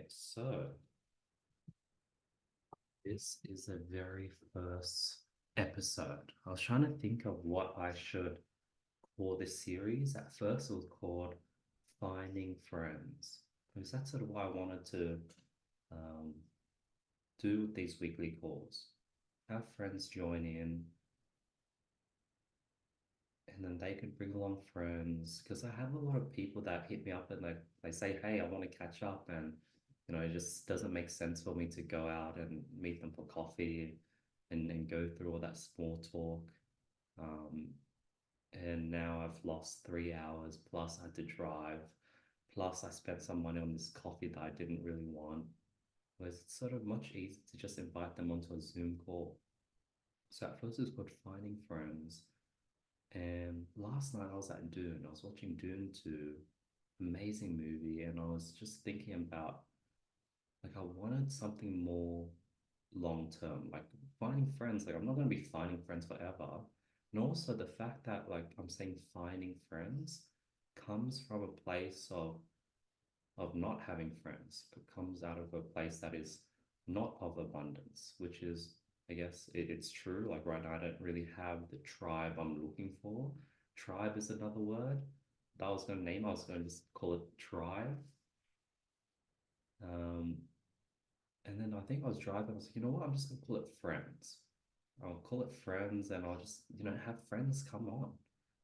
So this is the very first episode. I was trying to think of what I should call this series. At first, it was called Finding Friends, because that's sort of what I wanted to um, do with these weekly calls. Have friends join in, and then they could bring along friends. Because I have a lot of people that hit me up and they say, "Hey, I want to catch up," and it just doesn't make sense for me to go out and meet them for coffee and go through all that small talk. Um, and now I've lost 3 hours, plus I had to drive, plus I spent some money on this coffee that I didn't really want. Whereas it's sort of much easier to just invite them onto a Zoom call. So at first it was called Finding Friends. And last night I was at Dune. I was watching Dune 2, amazing movie, and I was just thinking about like I wanted something more long term, like finding friends. Like I'm not going to be finding friends forever. And also the fact that like I'm saying finding friends comes from a place of not having friends. It comes out of a place that is not of abundance, which is, I guess it's true. Like right now, I don't really have the tribe I'm looking for. Tribe is another word that I was going to name. I was going to just call it tribe. Um, and then I think I was driving. I was like, you know what? I'm just going to call it friends. I'll call it friends, and I'll just have friends come on,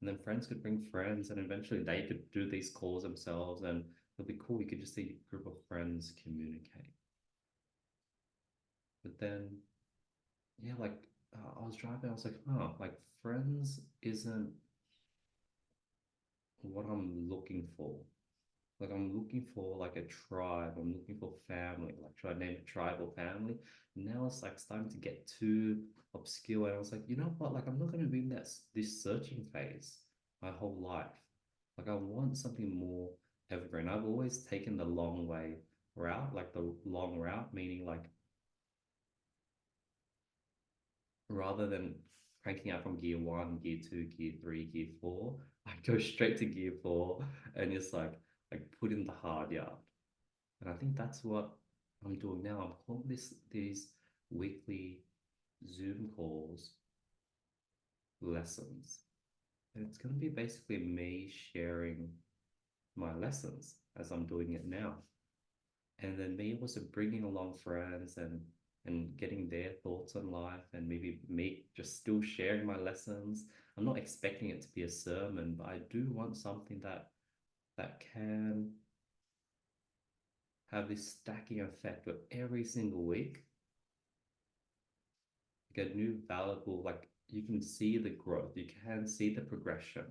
and then friends could bring friends, and eventually they could do these calls themselves, and it'll be cool. We could just see a group of friends communicate. But then, yeah, like I was driving, I was like, oh, like friends isn't what I'm looking for. Like I'm looking for like a tribe. I'm looking for family. Like try to name it tribal family. Now it's like starting to get too obscure. And I was like, you know what? Like I'm not going to be in this searching phase my whole life. Like I want something more evergreen. I've always taken the long way route, like the long route, meaning like rather than cranking out from gear one, gear two, gear three, gear four, I go straight to gear four and just like put in the hard yard. And I think that's what I'm doing now. I'm calling these weekly Zoom calls lessons. And it's going to be basically me sharing my lessons as I'm doing it now. And then me also bringing along friends and getting their thoughts on life and maybe me just still sharing my lessons. I'm not expecting it to be a sermon, but I do want something that can have this stacking effect where every single week get new valuable, like you can see the growth, you can see the progression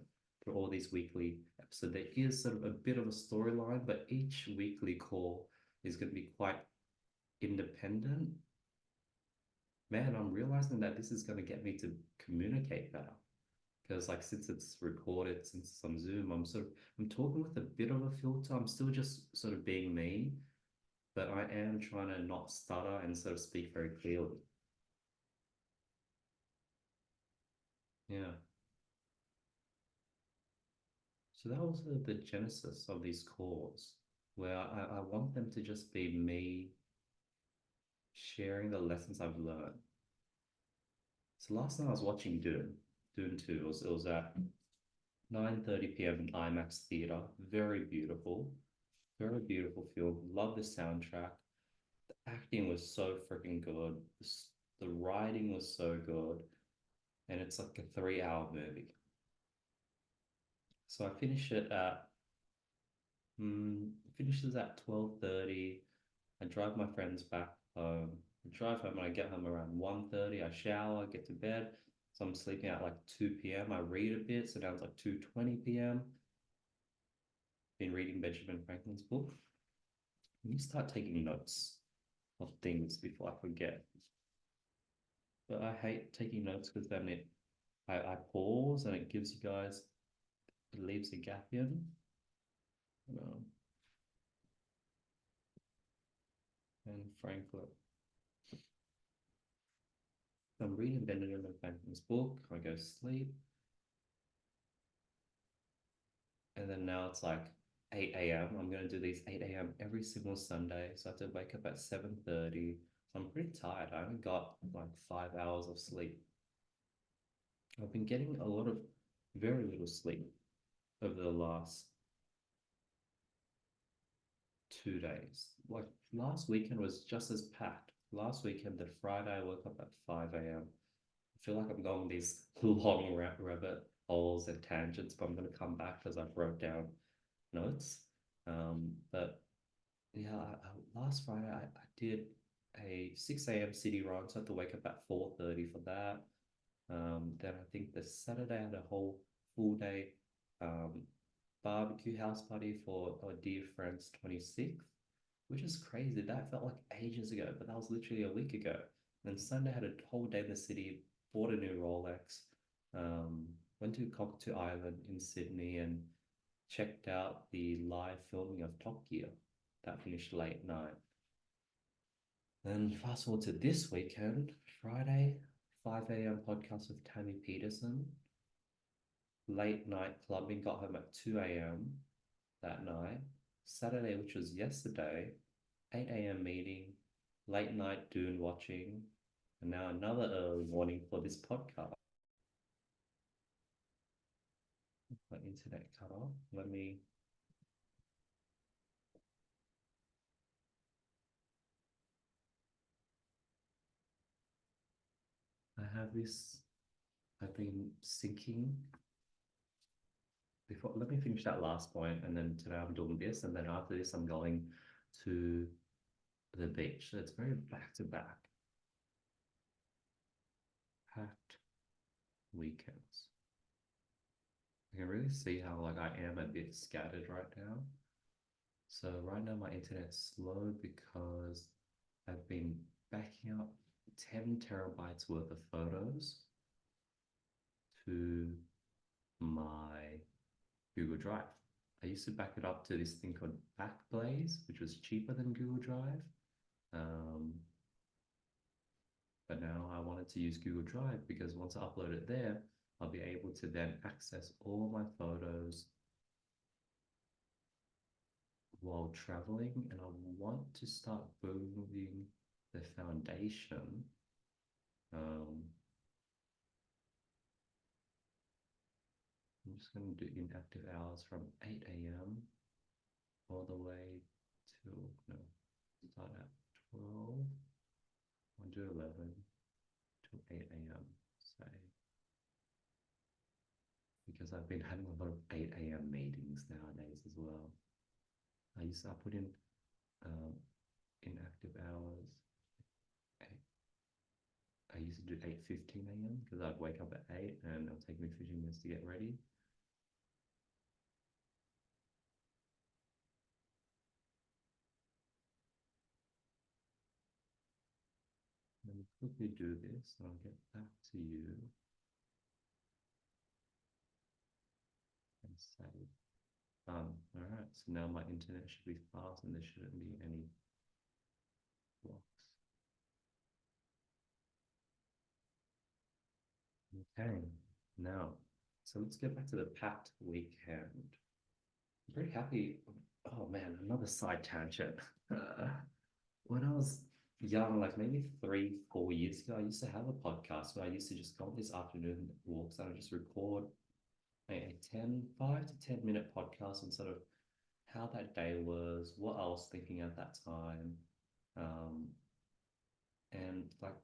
through all these weekly episodes. There is sort of a bit of a storyline, but each weekly call is going to be quite independent. Man, I'm realizing that this is going to get me to communicate better. Because like since it's recorded, since it's on Zoom, I'm talking with a bit of a filter. I'm still just sort of being me, but I am trying to not stutter and sort of speak very clearly. Yeah. So that was the genesis of these calls, where I want them to just be me sharing the lessons I've learned. So last night I was watching Dune 2. It was at 9:30 p.m. in IMAX theater. Very beautiful film. Love the soundtrack. The acting was so freaking good. The writing was so good, and it's like a 3 hour movie. So I finished it at finishes at 12:30. I drive my friends back home. I drive home and I get home around 1:30. I shower, get to bed. So I'm sleeping at like 2 p.m. I read a bit, so now it's like 2:20 p.m. Been reading Benjamin Franklin's book. You start taking notes of things before I forget. But I hate taking notes because then I pause and it gives you guys, it leaves a gap in. You know, and Franklin. I'm reading Benjamin Franklin's book. I go to sleep. And then now it's like 8 a.m. I'm gonna do these 8 a.m. every single Sunday. So I have to wake up at 7:30. So I'm pretty tired. I only got like 5 hours of sleep. I've been getting a lot of very little sleep over the last 2 days. Like last weekend was just as packed. Last weekend, the Friday, I woke up at 5 a.m. I feel like I'm going these long rabbit holes and tangents, but I'm going to come back because I've wrote down notes. But yeah, last Friday I did a 6 a.m. city run, so I had to wake up at 4:30 for that. Then I think the Saturday I had a whole full day um, barbecue house party for a dear friend's 26th, which is crazy. That felt like ages ago, but that was literally a week ago. And then Sunday I had a whole day in the city, bought a new Rolex, um, went to Cockatoo Island in Sydney and checked out the live filming of Top Gear. That finished late night. Then fast forward to this weekend, Friday, 5 a.m. podcast with Tammy Peterson, late night clubbing, got home at 2 a.m. that night. Saturday, which was yesterday, 8 a.m. meeting, late night Dune watching, and now another early morning for this podcast. My internet cut off. Let me. I have this. I've been syncing before. Let me finish that last point, and then today I'm doing this, and then after this I'm going to the beach. So it's very back to back, packed weekends. I can really see how like I am a bit scattered right now. So right now my internet's slow because I've been backing up 10 terabytes worth of photos to my Google Drive. I used to back it up to this thing called Backblaze, which was cheaper than Google Drive. Um, but now I wanted to use Google Drive because once I upload it there, I'll be able to then access all my photos while traveling. And I want to start building the foundation. Um, I'm just going to do inactive hours from 8 a.m. all the way till, no, start at 12, I'll do 11 to 8 a.m. say, because I've been having a lot of 8 a.m. meetings nowadays as well. I put in um, inactive hours. I used to do 8:15 a.m. because I'd wake up at 8 and it'll take me 15 minutes to get ready. Let me quickly do this and I'll get back to you and save. All right, so now my internet should be fast and there shouldn't be any blocks. Okay, now, so let's get back to the packed weekend. I'm pretty happy. Oh man, another side tangent. When I was young, like maybe 3, 4 years ago, I used to have a podcast where I used to just go on these afternoon walks and I just record a 5 to 10 minute podcast and sort of how that day was, what I was thinking at that time. Um, and like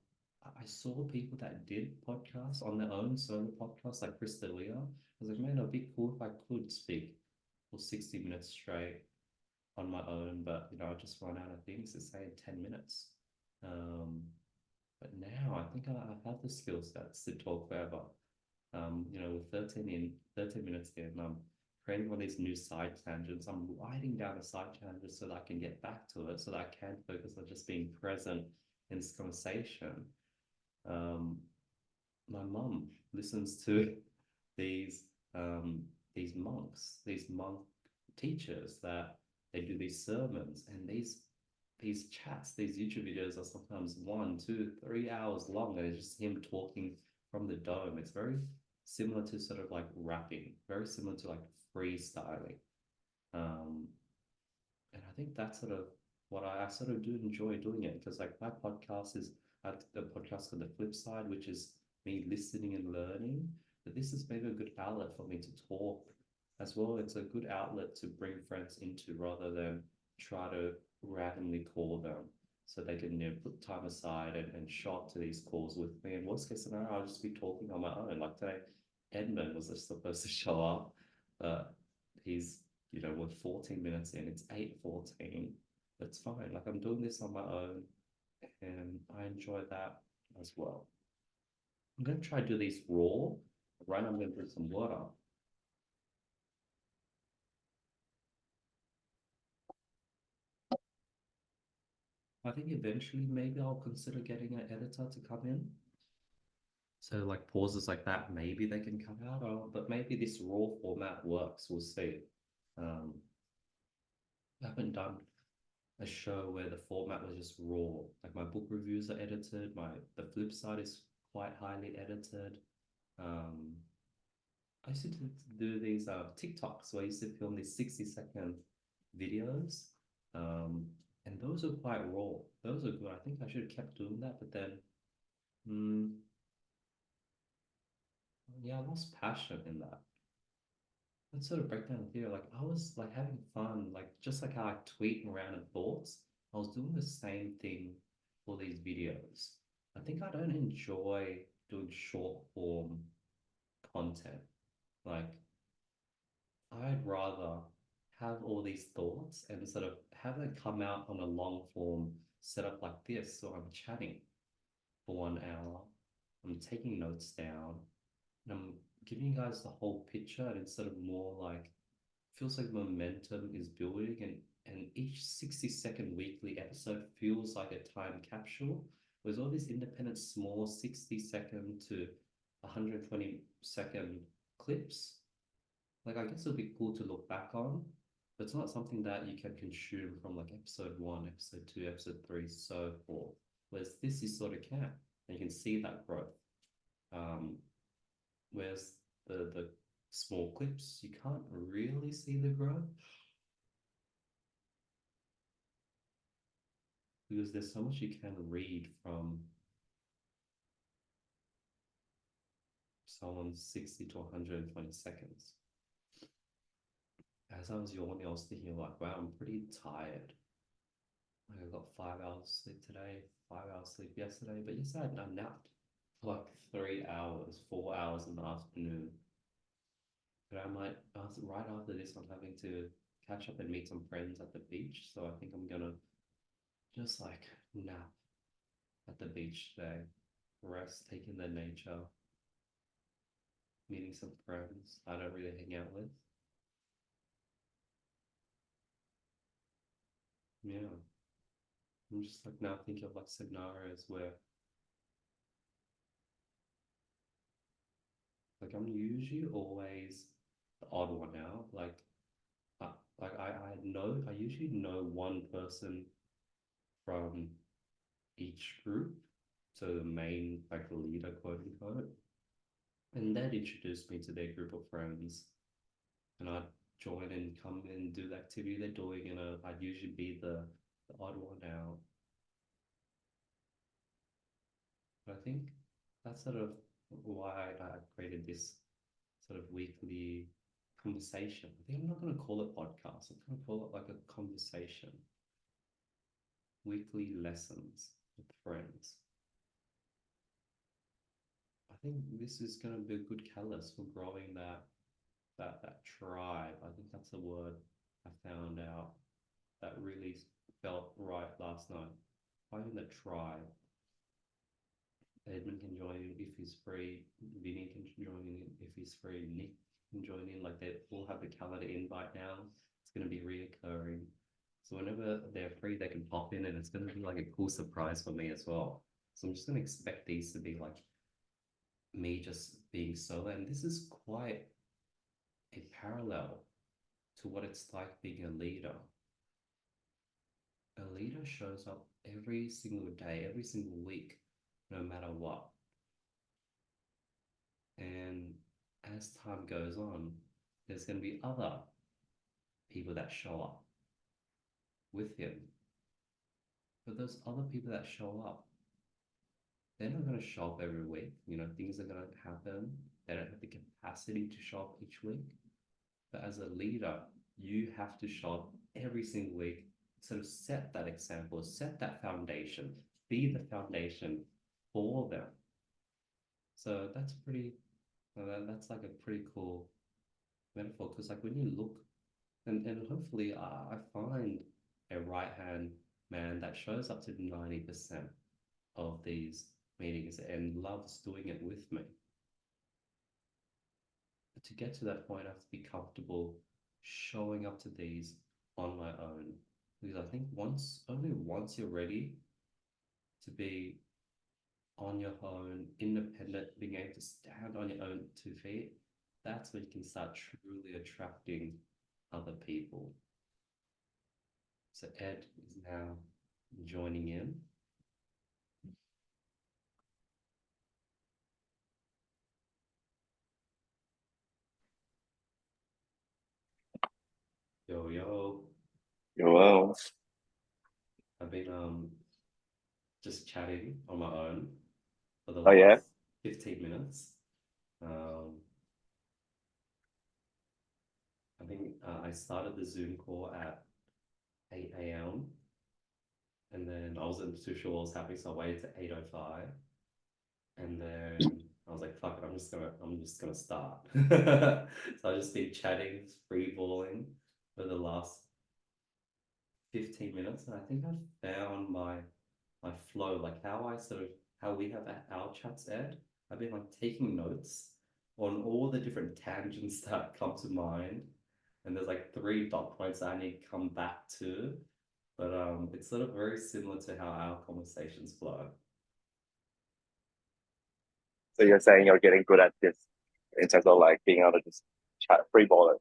I saw people that did podcasts on their own solo podcasts, like Chris D'Elia. I was like, man, it'd be cool if I could speak for 60 minutes straight on my own, but I just run out of things to say in 10 minutes. Um, but now I think I have the skill sets to talk forever. With 13 minutes in, I'm creating one of these new side tangents. I'm writing down a side tangent so that I can get back to it, so that I can focus on just being present in this conversation. Um, my mum listens to these these monks, these monk teachers that they do these sermons and these chats, these YouTube videos are sometimes 1, 2, 3 hours long, and it's just him talking from the dome. It's very similar to sort of like rapping, very similar to like freestyling. Um, and I think that's sort of what I sort of do enjoy doing it because like my podcast is the podcast on the flip side, which is me listening and learning. But this is maybe a good outlet for me to talk as well. It's a good outlet to bring friends into rather than try to randomly call them so they can put time aside and show up to these calls with me. And worst case scenario, I'll just be talking on my own. Like today, Edmund was just supposed to show up, but he's we're 14 minutes in, it's 8:14. That's fine. Like I'm doing this on my own and I enjoy that as well. I'm gonna try to do these raw. Right now I'm gonna drink some water. I think eventually maybe I'll consider getting an editor to come in. So like pauses like that, maybe they can cut out, but maybe this raw format works. We'll see. Um, I haven't done a show where the format was just raw. Like my book reviews are edited. The flip side is quite highly edited. Um, I used to do these TikToks where I used to film these 60-second videos. Um, and those are quite raw. Those are good. I think I should have kept doing that, but then, mm, yeah, I lost passion in that. Let's sort of break down here. Like I was like having fun, like just like how I tweet random thoughts. I was doing the same thing for these videos. I think I don't enjoy doing short form content. Like I'd rather have all these thoughts and sort of have them come out on a long form setup like this. So I'm chatting for 1 hour. I'm taking notes down and I'm giving you guys the whole picture and instead of more like feels like momentum is building and each 60-second weekly episode feels like a time capsule. There's all these independent small 60-second to 120-second clips. Like I guess it would be cool to look back on, but it's not something that you can consume from like episode one, episode two, episode three, so forth. Whereas this you sort of can, and you can see that growth. Um, whereas the small clips, you can't really see the growth because there's so much you can read from someone's 60 to 120 seconds. As I was yawning, I was thinking like, wow, I'm pretty tired. Like I got 5 hours sleep today, 5 hours sleep yesterday, but yesterday I napped for like 3 hours, 4 hours in the afternoon. But I might, right after this, I'm having to catch up and meet some friends at the beach. So I think I'm gonna just like nap at the beach today, rest, take in the nature, meeting some friends I don't really hang out with. Yeah, I'm just like now thinking of like scenarios where like I'm usually always the odd one out. Uh, I usually know one person from each group, so the main like leader, quote unquote, and they'd introduce me to their group of friends, and I'd join and come and do the activity they're doing, and I'd usually be the odd one out. But I think that's sort of why I created this sort of weekly conversation. I think I'm not going to call it podcast. I'm going to call it like a conversation, weekly lessons with friends. I think this is going to be a good catalyst for growing that tribe. I think that's a word I found out that really felt right last night. Finding the tribe. Edmund can join in if he's free. Vinny can join in if he's free. Nick can join in. Like they all have the calendar invite now. It's going to be reoccurring. So whenever they're free, they can pop in, and it's going to be like a cool surprise for me as well. So I'm just going to expect these to be like me just being solo, and this is quite a parallel to what it's like being a leader. A leader shows up every single day, every single week, no matter what. And as time goes on, there's going to be other people that show up with him. But those other people that show up, they're not going to show up every week. Things are going to happen. They don't have the capacity to show up each week. But as a leader, you have to show up every single week, sort of set that example, set that foundation, be the foundation for them. So that's that's like a pretty cool metaphor, because like when you look, and hopefully I find a right hand man that shows up to 90% of these meetings and loves doing it with me. But to get to that point, I have to be comfortable showing up to these on my own. Because I think only once you're ready to be on your own, independent, being able to stand on your own 2 feet, that's when you can start truly attracting other people. So Ed is now joining in. Yo, yo. Well, I've been just chatting on my own for the oh yeah, last 15 minutes. Um, I think I started the Zoom call at 8 a.m. and then I wasn't too sure what was happening, so I waited to 8:05, and then I was like, "Fuck it, I'm just gonna start." So I just been chatting, free balling for the last 15 minutes, and I think I found my flow, like how we have our chats, Ed. I've been like taking notes on all the different tangents that come to mind, and there's like 3 dot points I need to come back to. But it's sort of very similar to how our conversations flow. so you're saying you're getting good at this in terms of like being able to just chat free ball it.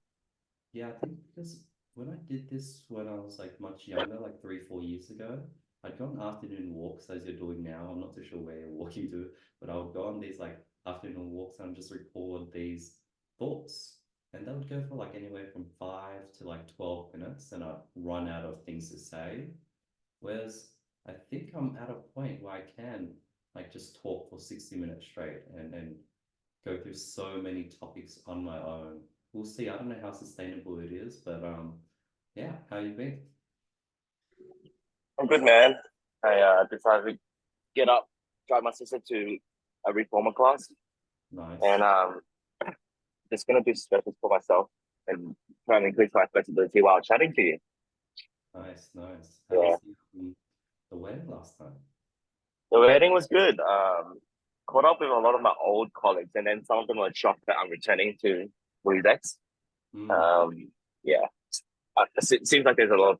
Yeah, I think because when I did this when I was like much younger, like 3, 4 years ago, I'd go on afternoon walks as you're doing now. I'm not too sure where you're walking to, but I would go on these like afternoon walks and just record these thoughts. And that would go for like anywhere from 5 to like 12 minutes, and I'd run out of things to say. Whereas I think I'm at a point where I can like just talk for 60 minutes straight and go through so many topics on my own. We'll see. I don't know how sustainable it is, but yeah, how you been? I'm good, man. I decided to get up, drive my sister to a reformer class, and Nice, just gonna do stretches for myself and try and increase my flexibility while chatting to you. nice, nice. How Yeah, was the wedding last time? the wedding was good. Caught up with a lot of my old colleagues, and then some of them were shocked that I'm returning to Weedex. Mm, Um, yeah, it seems like there's a lot of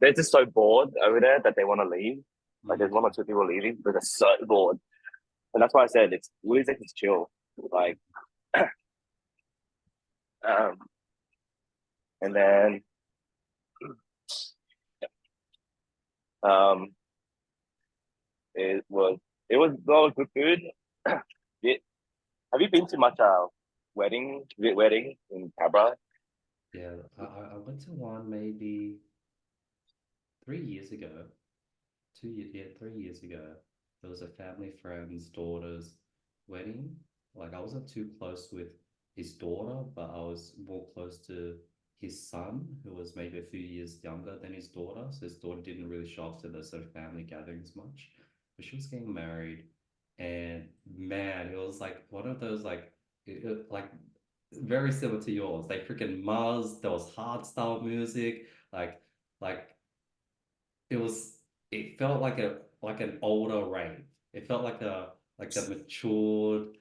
they're just so bored over there that they want to leave. Like there's one or mm, two people leaving, but they're so bored, and that's why I said it's Weedex is chill. Like, um, and then um, it was well, good food. it, have you been to much wedding in Cabra? yeah, I went to one maybe 3 years ago. 2 years, yeah, 3 years ago. There was a family friend's daughter's wedding. Like I wasn't too close with his daughter, but I was more close to his son, who was maybe a few years younger than his daughter. So his daughter didn't really show up to the sort of family gatherings much, but she was getting married, and man, it was like one of those like very similar to yours. They freaking Muzz. There was hardstyle music, like it felt like an older rave. It felt like a matured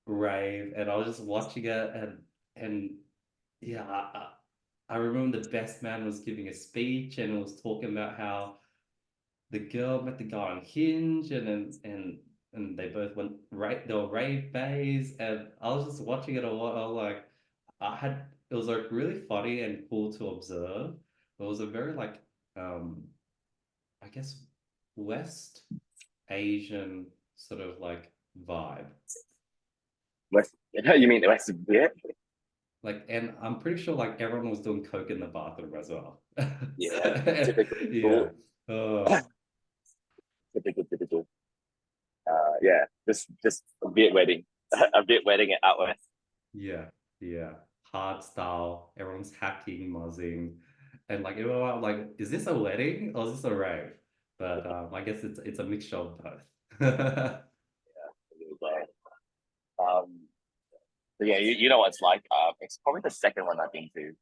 rave, and I was just watching it, and yeah, I remember the best man was giving a speech and was talking about how the girl met the guy on Hinge, and they both went right. They were rave bays, and I was just watching it a lot. I was like, it was like really funny and cool to observe. It was a very um I guess West Asian sort of like vibe. West, you mean West? Yeah. Like, and I'm pretty sure like everyone was doing coke in the bathroom as well. Yeah, typical, Yeah. Oh, typical. Yeah, just a bit wedding, a bit wedding out west. yeah, yeah. Hard style. Everyone's hacking, muzzing, and like everyone like, is this a wedding or is this a rave? But I guess it's a mixture of both. It was, but yeah, you know what it's like. It's probably the second one I've been to.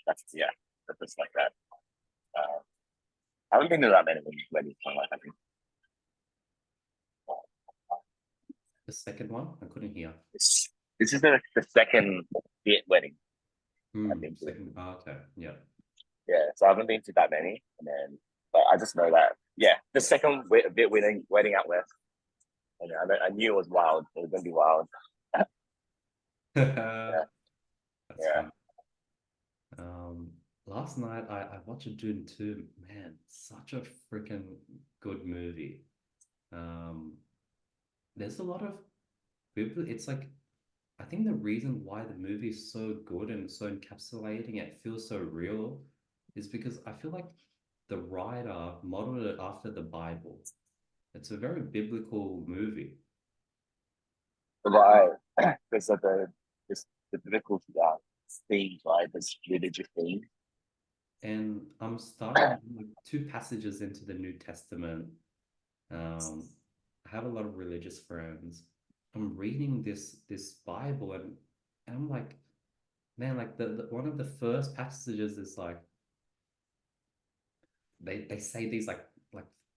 That's yeah, that's just like that. Uh, I haven't been to that many weddings in my life. I think The second one, I couldn't hear. this, this is the second bit wedding I've been to. Second. Oh, okay. Yeah. Yeah, so I haven't been to that many, and then but I just know that yeah, the second bit wedding out west, and I knew it was wild. It was gonna be wild. Yeah, That's yeah. fun. Um, Last night I watched Dune 2. Man, such a freaking good movie. Um, there's a lot of people. It's like I think the reason why the movie is so good and so encapsulating, it feels so real, is because I feel like the writer modeled it after the Bible. It's a very biblical movie. Right. Because of just the biblical themes, right? This religious theme. And I'm starting like two passages into the New Testament. I have a lot of religious friends. I'm reading this Bible and I'm like, man, like the one of the first passages is like they say these like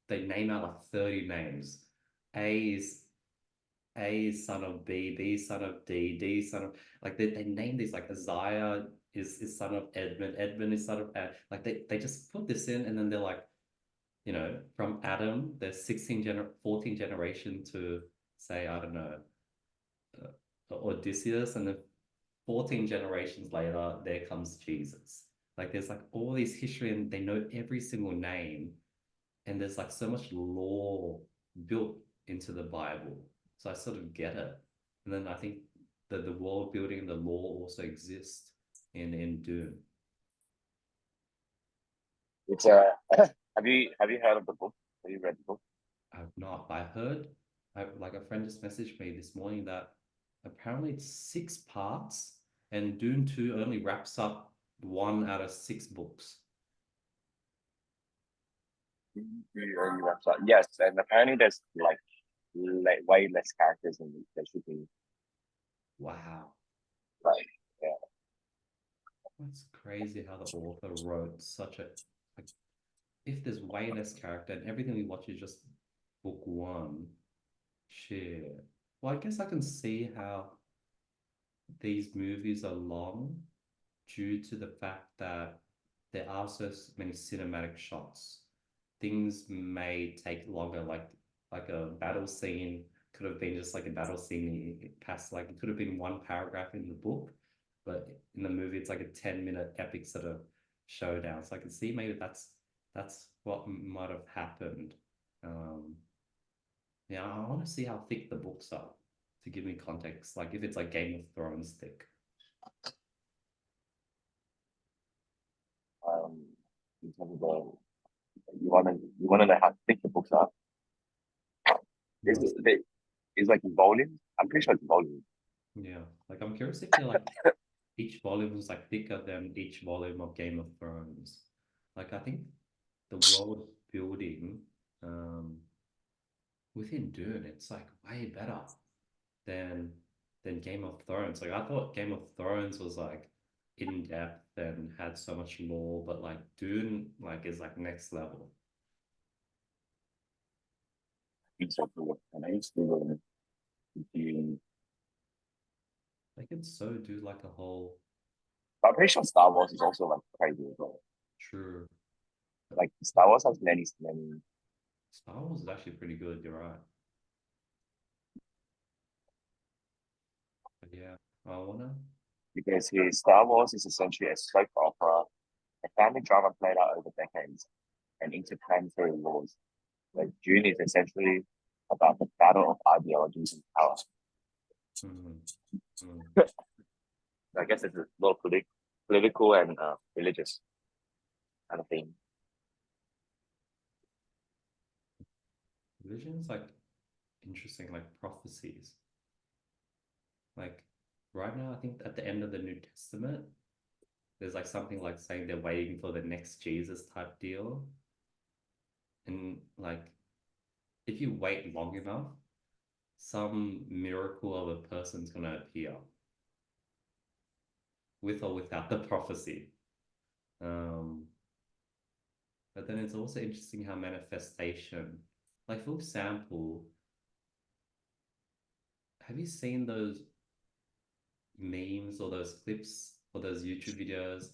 they name out like 30 names. A is A is son of B, B is son of D, D is son of like they name these like Isaiah is son of Edmund, Edmund is son of Ad. Like they just put this in and then they're like, from Adam, there's 14 generation to say, I don't know, Odysseus, and then 14 generations later, there comes Jesus. Like there's like all this history and they know every single name, and there's like so much lore built into the Bible. So I sort of get it. And then I think that the world building and the lore also exist in Dune. It's a. Have you heard of the book? Have you read the book? I've not. I heard, like a friend just messaged me this morning that apparently it's 6 parts, and Dune 2 only wraps up one out of 6 books. On your website. Yes, and apparently there's like way less characters than there should be. Wow, Like yeah, that's crazy how the author wrote such a like. If there's way less character and everything we watch is just book one, shit. Well, I guess I can see how these movies are long due to the fact that there are so many cinematic shots. Things may take longer, like a battle scene could have been just like a battle scene past like it could have been one paragraph in the book, but in the movie it's like a 10-minute epic sort of showdown. So I can see maybe that's what might have happened. Um, yeah, I want to see how thick the books are to give me context. Like if it's like Game of Thrones thick. um, in terms of you wanna know how thick the books are. Is Yes. it is like volume? I'm pretty sure it's volume. Yeah. Like I'm curious if they're like each volume is like thicker than each volume of Game of Thrones. Like I think the world building um within Dune, it's like way better than Game of Thrones. Like I thought Game of Thrones was like in depth and had so much lore, but like Dune like is like next level. It's so cool. And I used to do. They can so do like a whole I'm pretty sure Star Wars is also like crazy as well. true. Like Star Wars has many Star Wars is actually pretty good, you're right. But yeah, I wanna because his Star Wars is essentially a soap opera, a family drama played out over decades, and interplanetary wars. Like Dune is essentially about the battle of ideologies and power. mm, mm. I guess it's a little political and religious kind of thing. Religion is like interesting, like prophecies. Like right now, I think at the end of the New Testament, there's like something like saying they're waiting for the next Jesus type deal. And like if you wait long enough, some miracle of a person's gonna appear with or without the prophecy. Um, but then it's also interesting how manifestation, like for example, have you seen those memes or those clips or those YouTube videos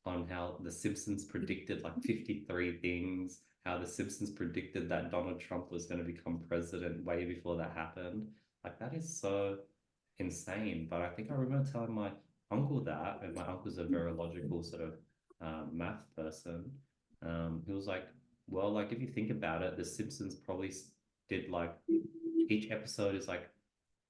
on how The Simpsons predicted like 53 things, how The Simpsons predicted that Donald Trump was going to become president way before that happened? Like, that is so insane. But I think I remember telling my uncle that, and my uncle's a very logical sort of math person. He was like, well, like, if you think about it, The Simpsons probably did like each episode is like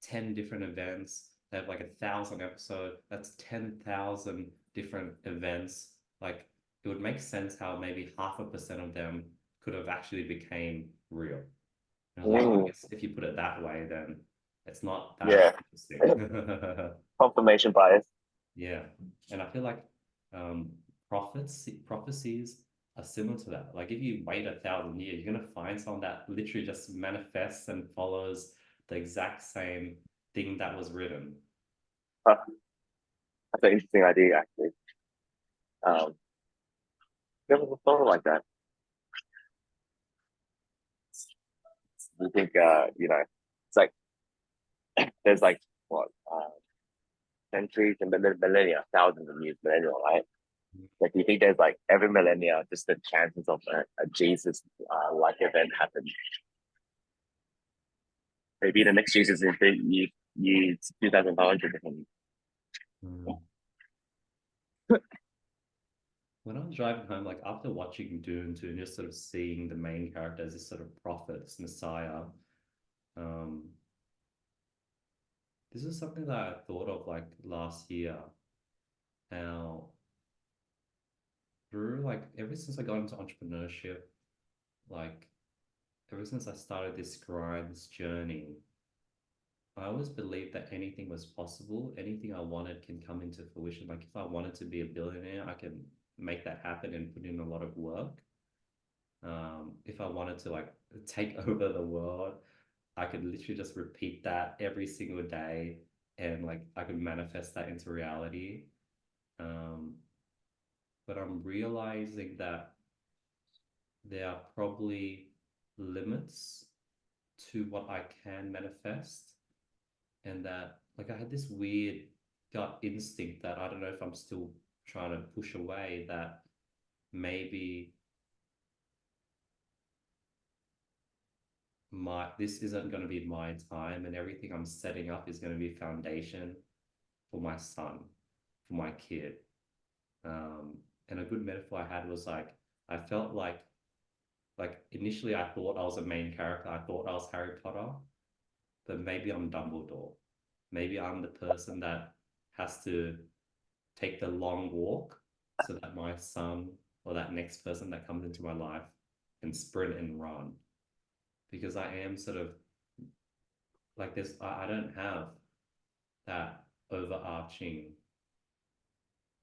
10 different events. They have like 1,000 episodes. That's 10,000 different events. Like it would make sense how maybe 0.5% of them could have actually became real. And I was like, oh, I guess if you put it that way, then it's not Yeah. that interesting. Confirmation bias. Yeah. And I feel like um, prophecies are similar to that. Like if you wait 1,000 years, you're gonna find someone that literally just manifests and follows the exact same thing that was written. Huh, that's an interesting idea, actually. Um, never thought like that. I think, it's like there's like what centuries and millennia, thousands of years, millennia, right? Like, do you think there's like every millennia, just the chances of a Jesus like event happen? Maybe the next Jesus is the year 2500. Mm. When I was driving home, like after watching Dune 2 and just sort of seeing the main character as this sort of prophet, this messiah, um, this is something that I thought of like last year. How through like ever since I got into entrepreneurship, like ever since I started this grind, this journey, I always believed that anything was possible. Anything I wanted can come into fruition. Like if I wanted to be a billionaire, I can make that happen and put in a lot of work. If I wanted to like take over the world, I could literally just repeat that every single day and like I could manifest that into reality. Um, but I'm realizing that there are probably limits to what I can manifest, and that like I had this weird gut instinct that I don't know if I'm still trying to push away, that maybe this isn't going to be my time, and everything I'm setting up is going to be foundation for my son, for my kid. Um, and a good metaphor I had was like I felt like initially I thought I was a main character. I thought I was Harry Potter, but maybe I'm Dumbledore. Maybe I'm the person that has to take the long walk so that my son or that next person that comes into my life can sprint and run. Because I am sort of like this, I don't have that overarching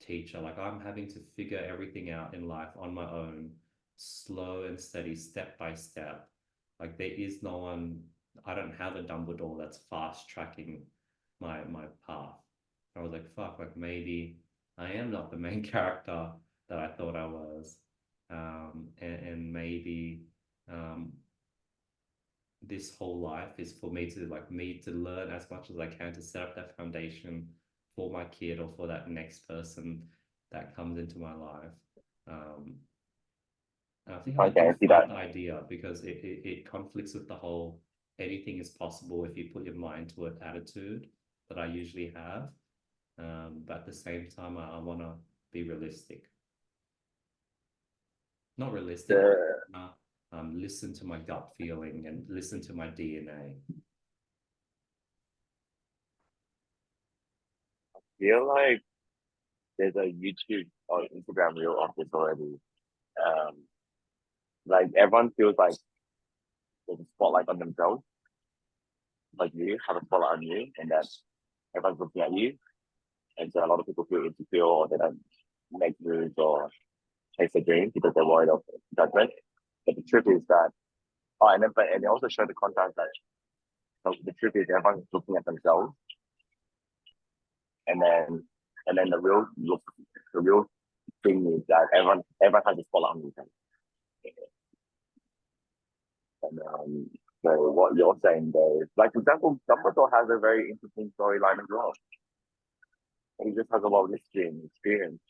teacher. Like I'm having to figure everything out in life on my own, slow and steady, step by step. Like there is no one, I don't have a Dumbledore that's fast tracking my path. I was like, fuck, like maybe I am not the main character that I thought I was. And maybe um, this whole life is for me to learn as much as I can to set up that foundation for my kid or for that next person that comes into my life. Um, and I think I Okay, do I see fight that. the idea because it conflicts with the whole anything is possible if you put your mind to it attitude that I usually have. But at the same time, I want to be realistic. Not realistic, but The listen to my gut feeling and listen to my DNA. feel like there's a YouTube or Instagram reel of this already. Um, like everyone feels like there's a spotlight on themselves, like you have a spotlight on you, and then everyone's looking at you, and so a lot of people feel insecure or they don't make moves or chase their dreams because they're worried of judgment. But the truth is that, oh, and then but and they also show the contrast that so the truth is everyone's looking at themselves, and then the real thing is that everyone has a spotlight on themselves. And so what you're saying there is, like for example, Dumbledore has a very interesting storyline as well. He just has a lot of history and experience.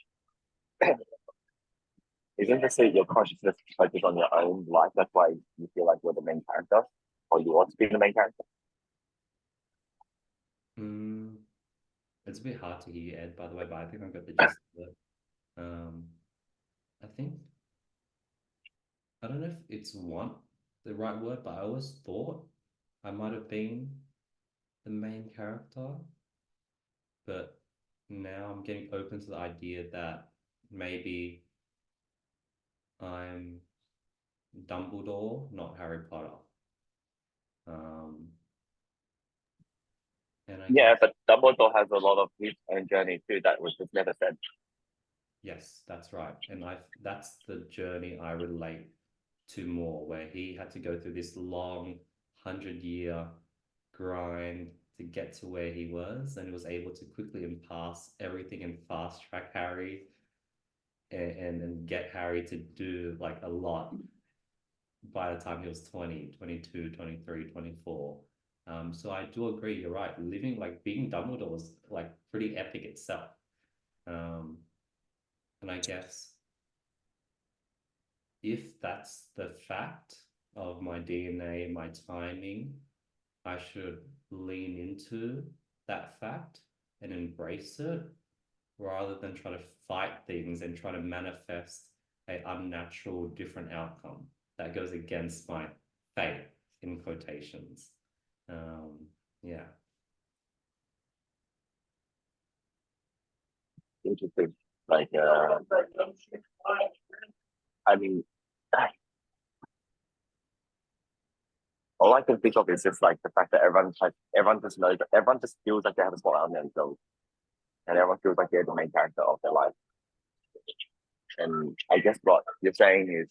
Isn't to say your consciousness focus on your own life? That's why you feel like you're the main character, or you want to be the main character. Mm, it's a bit hard to hear you, Ed, by the way, but I think I've got the gist of it. I think I don't know if it's want the right word, but I always thought I might have been the main character, but now I'm getting open to the idea that maybe I'm Dumbledore, not Harry Potter. Um, and I Yeah, guess but Dumbledore has a lot of his own journey too that was just never said. yes, that's right. And that's the journey I relate to more, where he had to go through this long 100-year grind to get to where he was, and he was able to quickly impasse everything and fast track Harry and get Harry to do like a lot by the time he was 20, 22, 23, 24. So I do agree, you're right. Living like being Dumbledore was like pretty epic itself. Um, and I guess if that's the fact of my DNA, my timing, I should lean into that fact and embrace it rather than try to fight things and try to manifest a unnatural different outcome that goes against my faith in quotations. Um, yeah. Interesting. Like, I mean, all I can think of is just like the fact that everyone just knows that everyone just feels like they have a spotlight on themselves, and everyone feels like they're the main character of their life. And I guess what you're saying is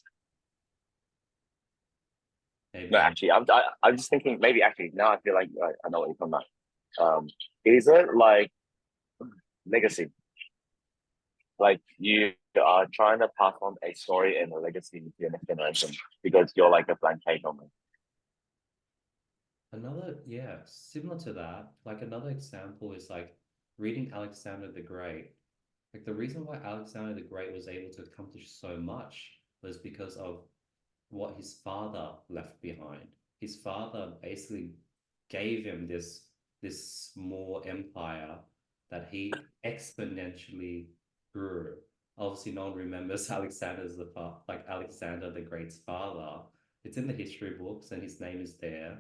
no. Maybe Actually, I'm just thinking maybe actually now I feel like I know what you're talking about. Is it like legacy? Like you are trying to pass on a story and a legacy to your next generation because you're like a blank page almost. another, yeah, similar to that, like another example is like reading Alexander the Great. Like the reason why Alexander the Great was able to accomplish so much was because of what his father left behind. His father basically gave him this small empire that he exponentially grew. Obviously, no one remembers Alexander the Great's father. It's in the history books, and his name is there.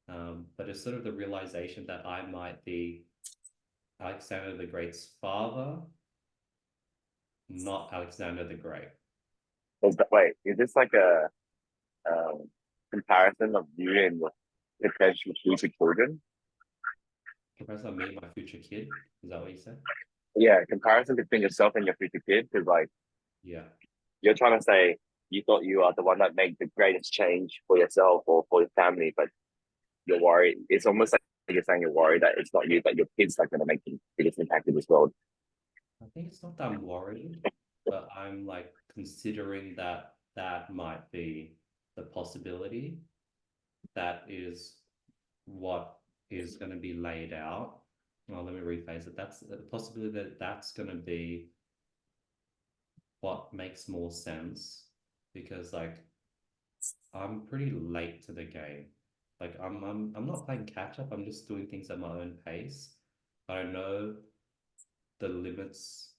But it's sort of the realization that I might be Alexander the Great's father, not Alexander the Great. Wait, is this like a um, comparison of you and your potential future children? Comparison of me and my future kid. Is that what you said? Yeah, comparison between yourself and your future kid, because like Yeah. you're trying to say you thought you are the one that made the greatest change for yourself or for your family, but you're worried. It's almost like you're saying you're worried that it's not you, but your kids are going to make the biggest impact in this world. I think it's not that I'm worried, but I'm like considering that that might be the possibility. That is what is going to be laid out. Well, let me rephrase it. That's the possibility that that's going to be what makes more sense because like I'm pretty late to the game. Like I'm not playing catch up. I'm just doing things at my own pace. But I know the limits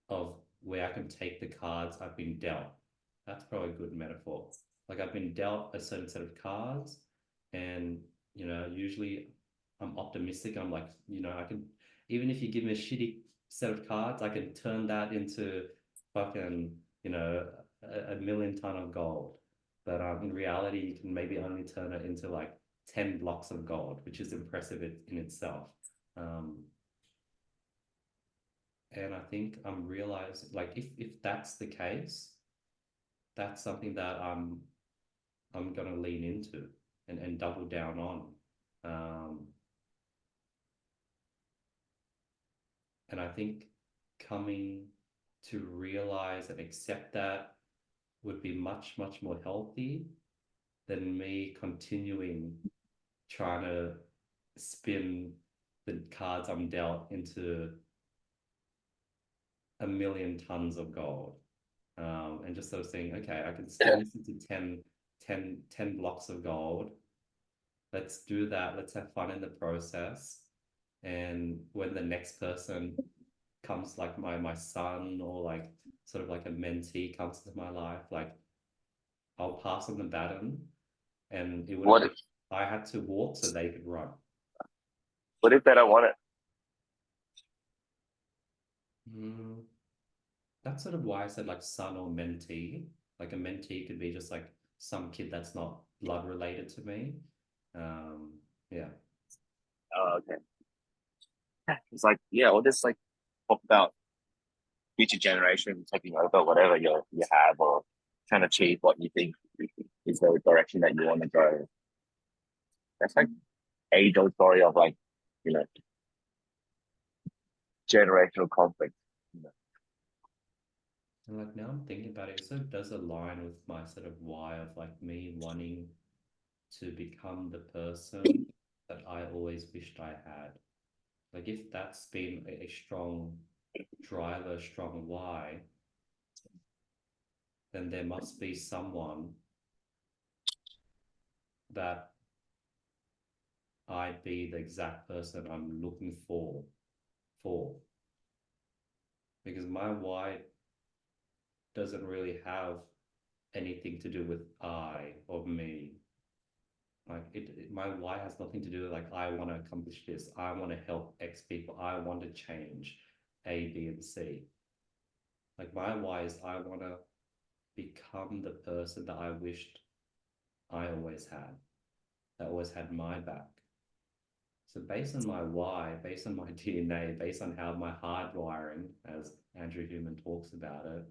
of where I can take the cards I've been dealt. That's probably a good metaphor. Like I've been dealt a certain set of cards, and usually I'm optimistic. I'm like, I can, even if you give me a shitty set of cards, I can turn that into fucking, you know, a million ton of gold. But in reality, you can maybe only turn it into like 10 blocks of gold, which is impressive in itself. And I think I'm realizing, like, if that's the case, that's something that I'm gonna lean into and double down on. And I think coming to realize and accept that would be much, much more healthy than me continuing trying to spin the cards I'm dealt into a million tons of gold. And just sort of saying, okay, I can spin this into 10 blocks of gold. Let's do that. Let's have fun in the process. And when the next person comes, like my son or like sort of like a mentee comes into my life, like I'll pass on the baton, and it would What if, I had to walk so they could run. what if they don't want it? Mm, that's sort of why I said like son or mentee. Like a mentee could be just like some kid that's not blood related to me. Yeah. Oh, okay. It's like, yeah, all this like talk about future generation taking over whatever you have or trying to achieve what you think is the direction that you want to go. That's like age old story of like, you know, generational conflict. You know. And like now I'm thinking about it, it sort of does align with my sort of why of like me wanting to become the person that I always wished I had. Like if that's been a strong driver, strong why, then there must be someone that I'd be the exact person I'm looking for. Because my why doesn't really have anything to do with I or me. Like my why has nothing to do with like I want to accomplish this. I want to help X people. I want to change A, B, and C. Like my why is I want to become the person that I wished I always had, that always had my back. So based on my why, based on my DNA, based on how my hardwiring, as Andrew Human talks about it,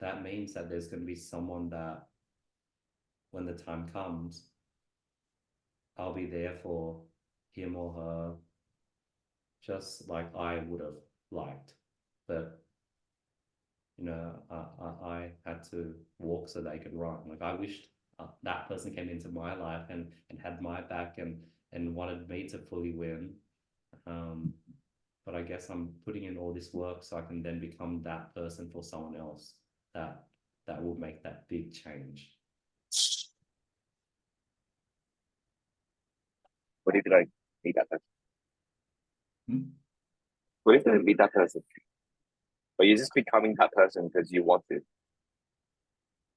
that means that there's going to be someone that when the time comes, I'll be there for him or her just like I would have liked. But, you know, I had to walk so they could run. Like I wished that person came into my life and had my back and wanted me to fully win. But I guess I'm putting in all this work so I can then become that person for someone else that that will make that big change. What if you don't meet that person? Hmm? What if you don't meet that person? But you're just becoming that person because you want to,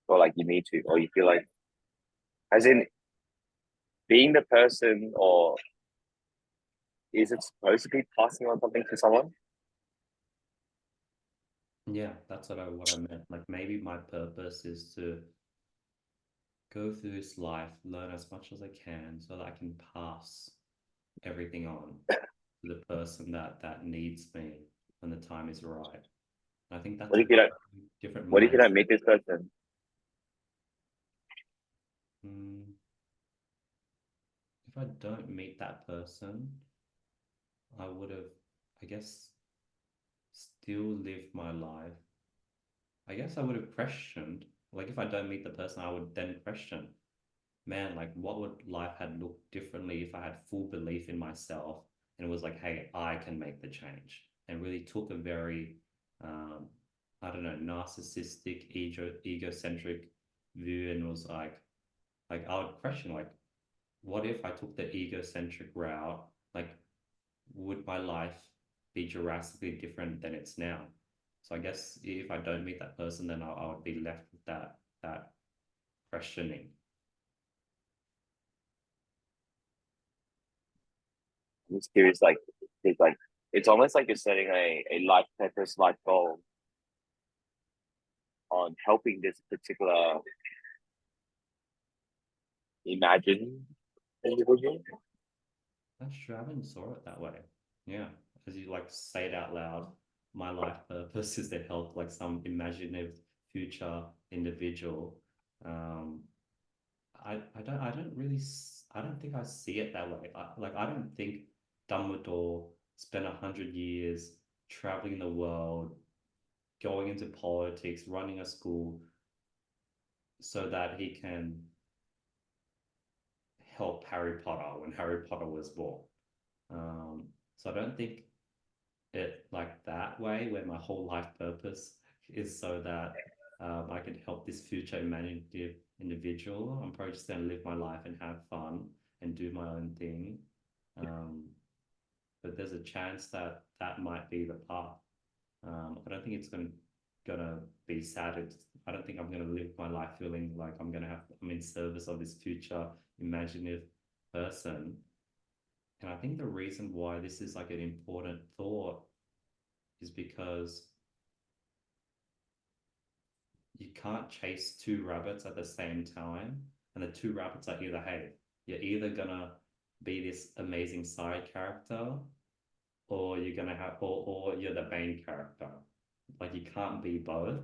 or like you need to, or you feel like, as in being the person, or is it supposed to be passing on something to someone? Yeah, that's what I meant. Like maybe my purpose is to go through this life, learn as much as I can so that I can pass everything on to the person that needs me when the time is right. I think that's What a if you don't? different What if you mindset. don't meet this person? Mm, if I don't meet that person, I would have, I guess, still lived my life. I guess I would have questioned, like if I don't meet the person, I would then question, man, like what would life had looked differently if I had full belief in myself and it was like, hey, I can make the change, and really took a very, I don't know, narcissistic, egocentric view, and was like I would question, like, what if I took the egocentric route? Like, would my life be drastically different than it's now? So I guess if I don't meet that person, then I would be left with that questioning. I'm just curious, like, it's like it's almost like you're setting a life purpose, life goal on helping this particular imagined individual. That's true. I haven't saw it that way. Yeah. As you like say it out loud, my life purpose is to help like some imaginative future individual. Um, I don't think I see it that way. I don't think Dumbledore spent 100 years traveling the world, going into politics, running a school so that he can help Harry Potter when Harry Potter was born. So I don't think it like that way, where my whole life purpose is so that I can help this future imaginative individual. I'm probably just going to live my life and have fun and do my own thing. Um, but there's a chance that that might be the path. I don't think it's gonna be sad. I don't think I'm gonna live my life feeling like I'm in service of this future imaginative person. And I think the reason why this is like an important thought is because you can't chase two rabbits at the same time. And the two rabbits are either, hey, you're either gonna be this amazing side character, or you're gonna have, or you're the main character. Like you can't be both.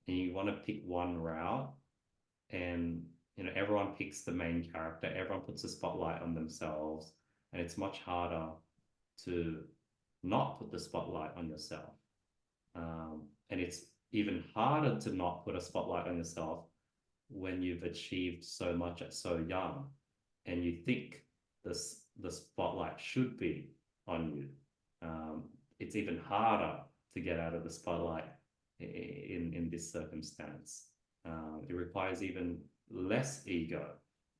And you want to pick one route, and everyone picks the main character. Everyone puts a spotlight on themselves, and it's much harder to not put the spotlight on yourself. And it's even harder to not put a spotlight on yourself when you've achieved so much at so young and you think the spotlight should be on you. It's even harder to get out of the spotlight in this circumstance. It requires even less ego,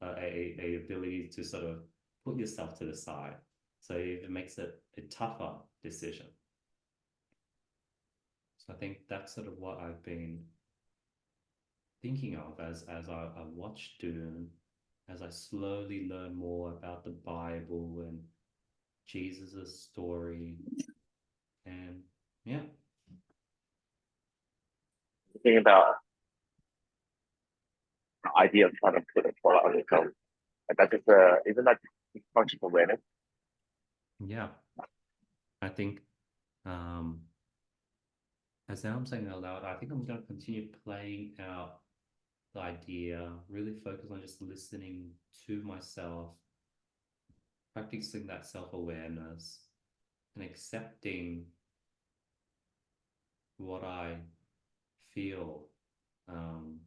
a ability to sort of put yourself to the side. So it makes it a tougher decision. So I think that's sort of what I've been thinking of as I watch Dune, as I slowly learn more about the Bible and Jesus' story. And yeah. The thing about the idea of trying to put a spotlight on yourself, like that's just isn't that conscious awareness? Yeah. I think um as now I'm saying it out loud, I think I'm going to continue playing out the idea, really focus on just listening to myself, practicing that self-awareness, and accepting what I feel. Um,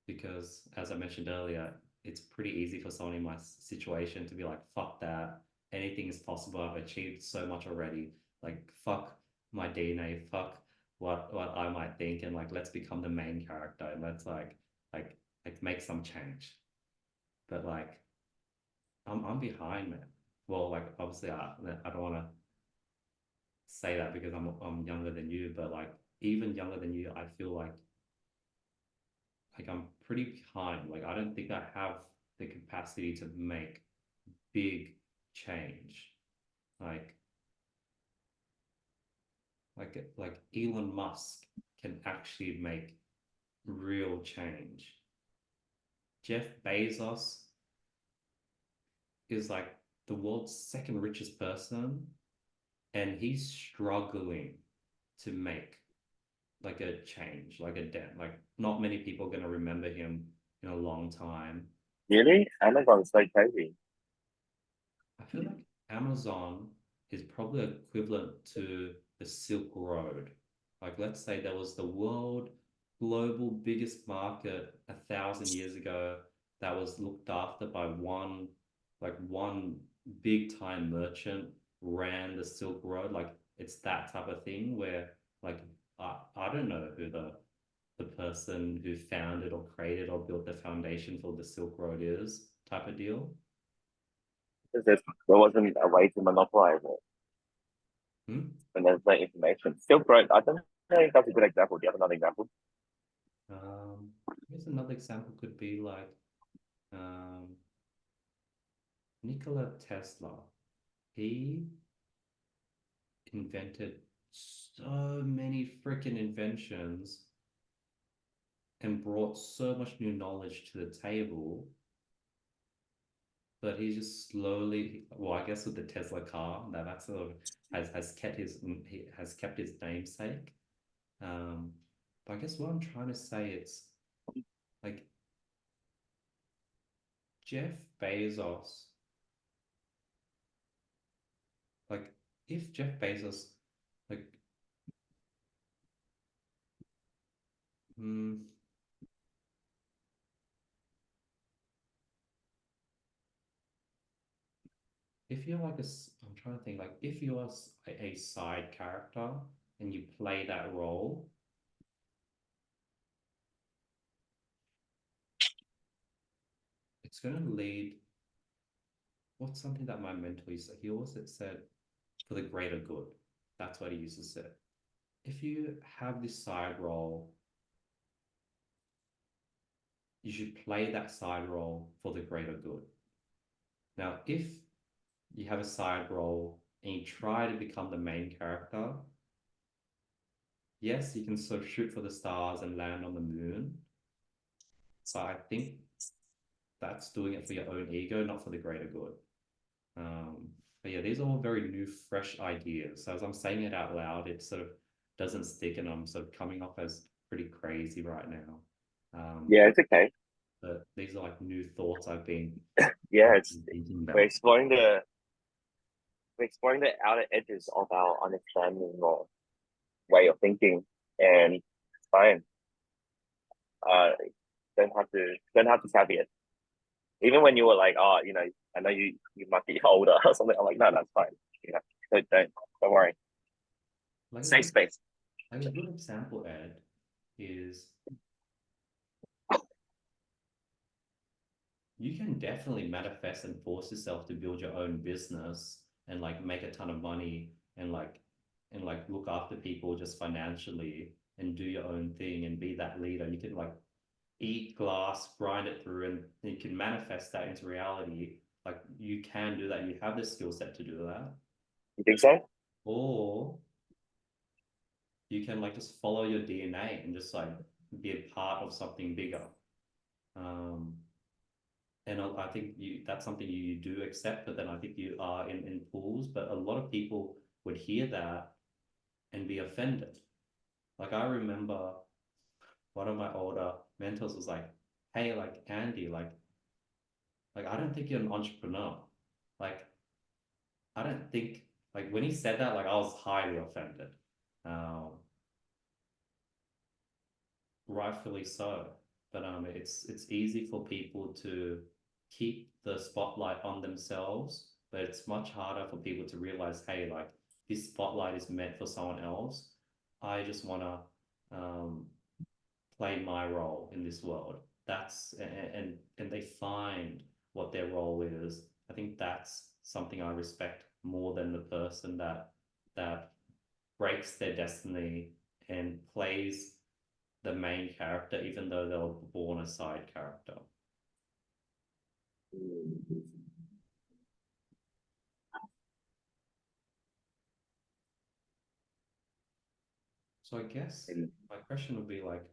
because as I mentioned earlier, it's pretty easy for someone in my situation to be like, fuck that. Anything is possible. I've achieved so much already. Like, fuck my DNA, fuck what I might think, and like let's become the main character and let's like make some change. But like I'm behind, man. Well, like obviously I don't want to say that because I'm younger than you, but like even younger than you, I feel like I'm pretty behind. Like I don't think I have the capacity to make big change. Like like Elon Musk can actually make real change. Jeff Bezos is like the world's second richest person, and he's struggling to make like a change, like a dent. Like not many people are going to remember him in a long time. Really? Amazon's so crazy. I feel like Amazon is probably equivalent to the Silk Road. Like, let's say there was the world global biggest market 1,000 years ago that was looked after by one big time merchant ran the Silk Road. Like, it's that type of thing where, like, I don't know who the person who founded or created or built the foundation for the Silk Road is, type of deal. There wasn't a way to monopolize it, Hmm? and there's no information. Silk Road, I don't know if that's a good example. Do you have another example? I guess another example could be like Nikola Tesla. He invented so many freaking inventions and brought so much new knowledge to the table, but he just slowly, well, I guess with the Tesla car, that sort of has kept his namesake. Um, but I guess what I'm trying to say, it's like Jeff Bezos, like if Jeff Bezos, like, hmm, if you're like I'm trying to think, like if you're a side character and you play that role, it's going to lead. What's something that my mentor used to, he always said, for the greater good. That's what he used to say. If you have this side role, you should play that side role for the greater good. Now, if you have a side role and you try to become the main character, yes, you can sort of shoot for the stars and land on the moon, but I think that's doing it for your own ego, not for the greater good. But yeah, these are all very new, fresh ideas. So as I'm saying it out loud, it sort of doesn't stick, and I'm sort of coming off as pretty crazy right now. Yeah, it's okay. But these are like new thoughts Yeah, I've it's been thinking we're about. exploring the we're exploring the outer edges of our understanding or way of thinking, and it's fine. Uh, don't have to savvy it. Even when you were like, oh, I know you might be older or something. I'm like, no, that's fine. You know, don't worry. Like a Safe good space. like a good example, Ed, is you can definitely manifest and force yourself to build your own business and like make a ton of money and like look after people just financially and do your own thing and be that leader. You can like eat glass, grind it through, and you can manifest that into reality. Like you can do that. You have the skill set to do that. You think so? Or you can like just follow your DNA and just like be a part of something bigger. Um, and I think that's something you do accept, but then I think you are in pools. But a lot of people would hear that and be offended. Like I remember one of my older mentors was like, "Hey, like Andy, like I don't think you're an entrepreneur. Like I don't think like when he said that, like I was highly offended. Um, Rightfully so. But it's easy for people to keep the spotlight on themselves, but it's much harder for people to realize, hey, like this spotlight is meant for someone else. I just want to um, play my role in this world. That's and they find what their role is. I think that's something I respect more than the person that breaks their destiny and plays the main character, even though they were born a side character. So I guess Mm. my question would be like,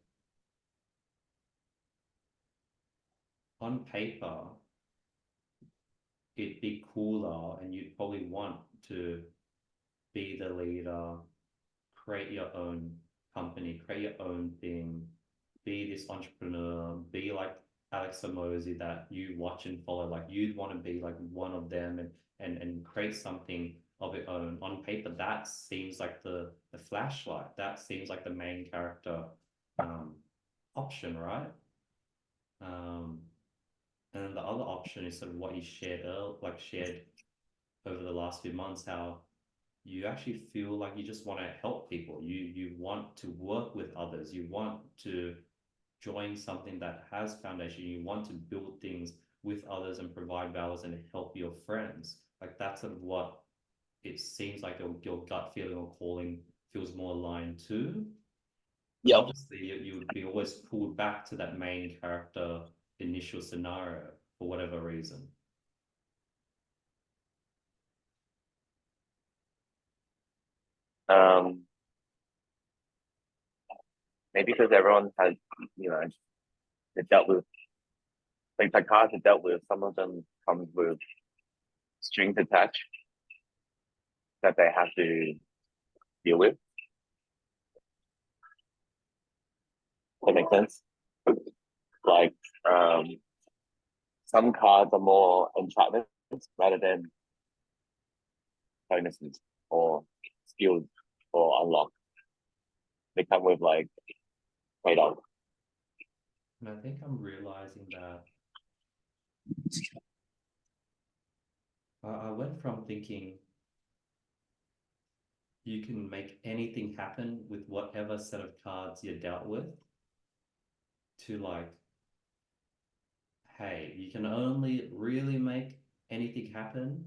on paper, it'd be cooler, and you'd probably want to be the leader, create your own company, create your own thing, be this entrepreneur, be like Alex Hormozy that you watch and follow. Like you'd want to be like one of them and create something of your own. On paper, that seems like the flashlight. That seems like the main character um, option, right? Um, and then the other option is sort of what you shared shared over the last few months, how you actually feel like you just want to help people. You want to work with others. You want to join something that has foundation. You want to build things with others and provide values and help your friends. Like that's sort of what it seems like your gut feeling or calling feels more aligned to. But Yep. obviously, you would be always pulled back to that main character initial scenario for whatever reason. Um, maybe because everyone has, you know, they dealt with things like cards are dealt with. Some of them come with strings attached that they have to deal with. That makes sense. Like some cards are more enchantments rather than bonuses or skills or unlock. They come with like trade-off. And I think I'm realizing that I went from thinking you can make anything happen with whatever set of cards you're dealt with to like, hey, you can only really make anything happen,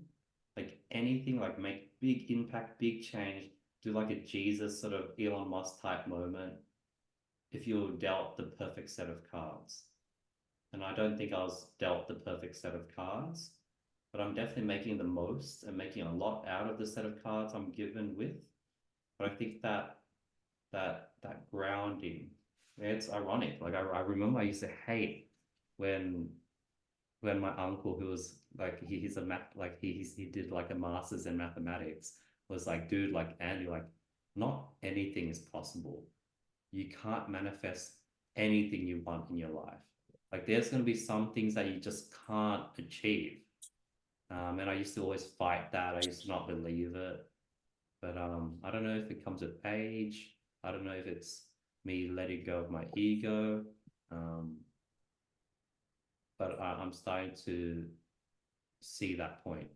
like anything, like make big impact, big change, do like a Jesus sort of Elon Musk type moment if you're dealt the perfect set of cards. And I don't think I was dealt the perfect set of cards, but I'm definitely making the most and making a lot out of the set of cards I'm given with. But I think that grounding, it's ironic. Like I remember I used to hate when my uncle, who was like he's a math, like he did like a master's in mathematics, was like, dude, like Andy, like not anything is possible. You can't manifest anything you want in your life. Like there's going to be some things that you just can't achieve. And I used to always fight that. I used to not believe it. But I don't know if it comes with age. I don't know if it's me letting go of my ego. Um, but I'm starting to see that point.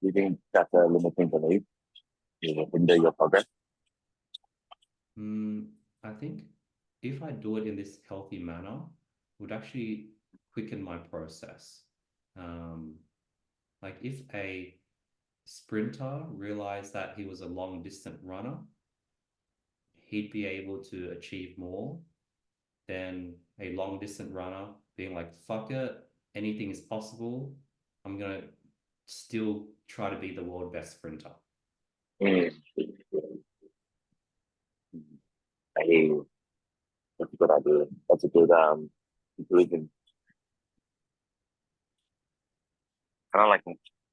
You think that's a limiting belief? You will hinder your progress. I think if I do it in this healthy manner, it would actually quicken my process. Um, like if a sprinter realized that he was a long distance runner, he'd be able to achieve more than a long distance runner being like, fuck it, anything is possible. I'm going to still try to be the world best sprinter. Mm. I hear you. That's a good idea. That's a good conclusion. Kind of like,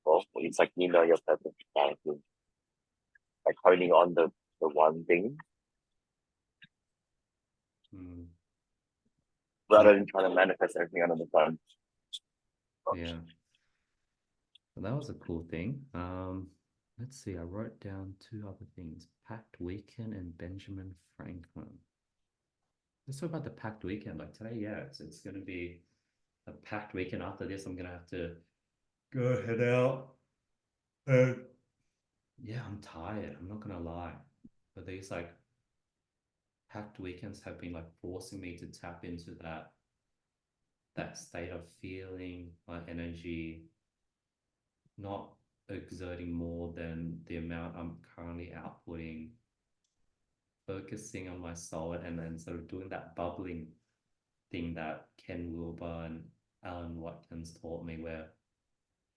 well, it's like you know your purpose, like honing on the one thing Mm, rather than trying to manifest everything under the sun. yeah. Well, that was a cool thing. Let's see, I wrote down two other things, Packed Weekend and Benjamin Franklin. Let's talk about the packed weekend. Like today, yeah, it's gonna be a packed weekend. After this, I'm gonna have to go head out. Yeah, I'm tired. I'm not gonna lie. But these like packed weekends have been like forcing me to tap into that state of feeling my energy, not exerting more than the amount I'm currently outputting, focusing on my soul and then sort of doing that bubbling thing that Ken Wilber and Alan Watkins taught me, where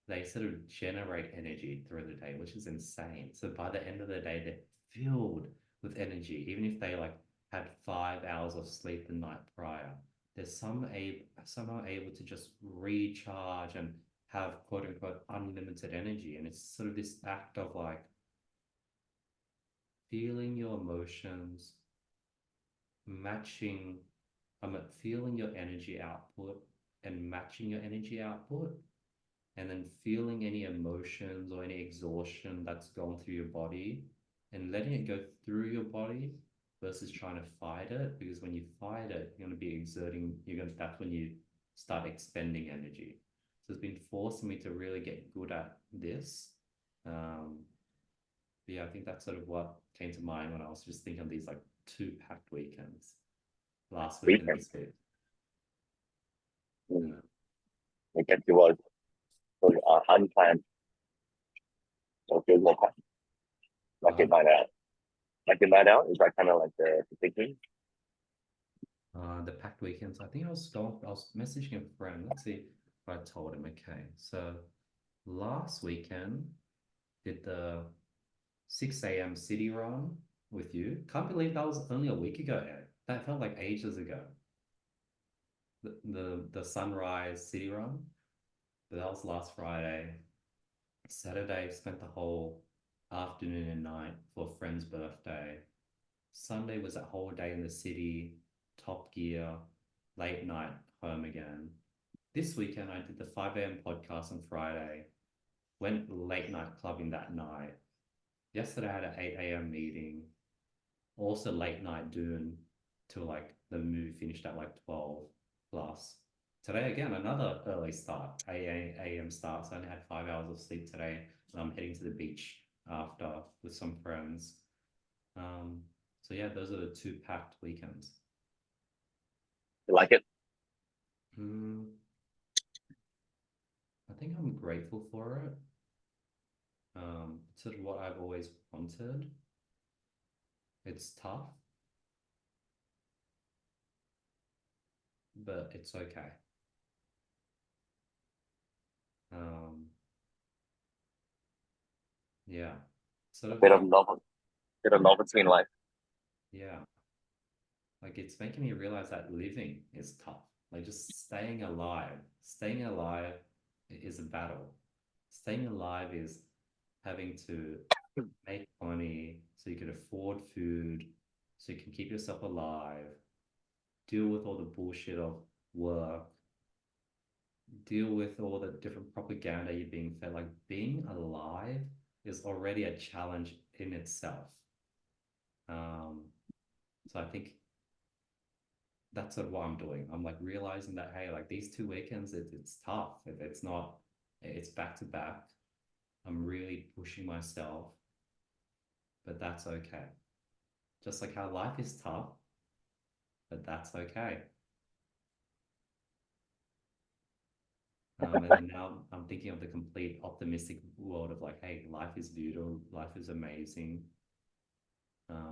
they sort of generate energy through the day, which is insane. So by the end of the day, they're filled with energy, even if they like had 5 hours of sleep the night prior. There's somehow able to just recharge and have quote unquote unlimited energy. And it's sort of this act of like feeling your emotions, matching, feeling your energy output and matching your energy output, and then feeling any emotions or any exhaustion that's gone through your body and letting it go through your body versus trying to fight it. Because when you fight it, you're going to be exerting, that's when you start expending energy. So it's been forcing me to really get good at this. Um, yeah, I think that's sort of what came to mind when I was just thinking of these like two packed weekends last week and Weekend. this week. Mm. Uh, I guess it was so, unplanned. So feel more like it uh, by now. Like it by now is that kind of like the thinking. the packed weekends. I was messaging a friend. Let's see if I told him. Okay, so last weekend did the 6 a.m. city run with you. Can't believe that was only a week ago, Ed. That felt like ages ago. The sunrise city run, but that was last Friday. Saturday, spent the whole afternoon and night for a friend's birthday. Sunday was a whole day in the city, Top Gear, late night home again. This weekend, I did the 5 a.m. podcast on Friday, went late night clubbing that night. Yesterday, I had an 8 a.m. meeting, also late night Dune till like the movie finished at like 12 plus. Today, again, another early start, 8 a.m. start. So I only had 5 hours of sleep today, and I'm heading to the beach after with some friends. So yeah, those are the two packed weekends. You like it? I think I'm grateful for it. It's sort of what I've always wanted. It's tough, but it's okay. Yeah, sort of Bit of like, novelty in life. yeah, like it's making me realize that living is tough. Like just staying alive is a battle. Staying alive is having to make money so you can afford food, so you can keep yourself alive, deal with all the bullshit of work, deal with all the different propaganda you're being fed. Like being alive is already a challenge in itself. So I think that's sort of what I'm doing. I'm like realizing that, hey, like these 2 weekends, it's tough. It's not, it's back to back. I'm really pushing myself, but that's okay. Just like how life is tough, but that's okay. And then now I'm thinking of the complete optimistic world of like, hey, life is beautiful, life is amazing.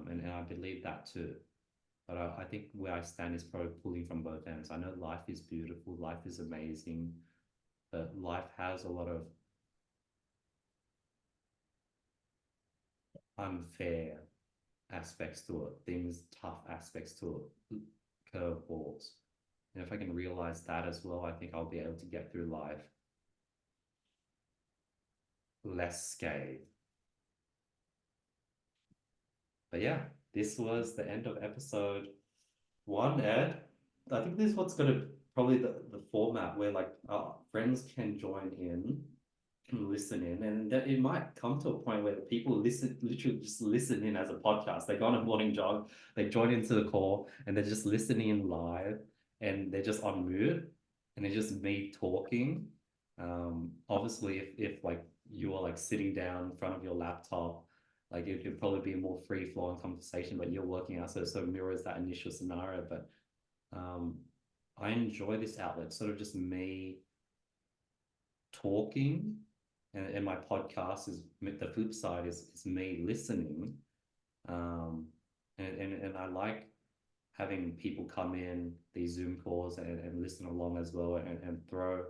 And I believe that too. But I think where I stand is probably pulling from both ends. I know life is beautiful, life is amazing, but life has a lot of unfair aspects to it, things, tough aspects to it, curveballs. And if I can realize that as well, I think I'll be able to get through life less scathed. But yeah, this was the end of episode 1, Ed. I think this is what's going to probably the format where like friends can join in and listen in, and that it might come to a point where people literally just listen in as a podcast. They go on a morning jog, they join into the call, and they're just listening in live, and they're just on mute, and it's just me talking. Obviously, if like you are like sitting down in front of your laptop, like it could probably be a more free flowing conversation, but you're working out, so it sort of mirrors that initial scenario. But I enjoy this outlet, sort of just me talking, and my podcast is the flip side is me listening. And I like having people come in these Zoom calls and listen along as well, and throw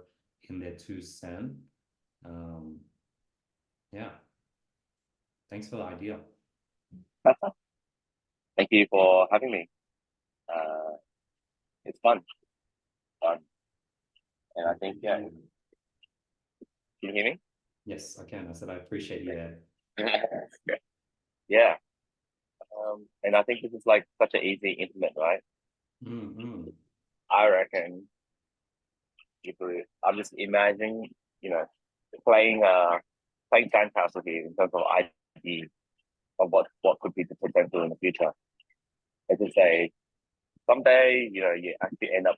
in their 2 cents. Yeah, thanks for the idea. Thank you for having me. It's fun, and I think can you hear me? Yes, I can. I said I appreciate you, Ed. Yeah. And I think this is like such an easy intimate, right? Mm-hmm. I reckon people. I'm just imagining, you know, playing playing sandcastle here in terms of ideas of what could be the potential in the future. As I say, someday, you actually end up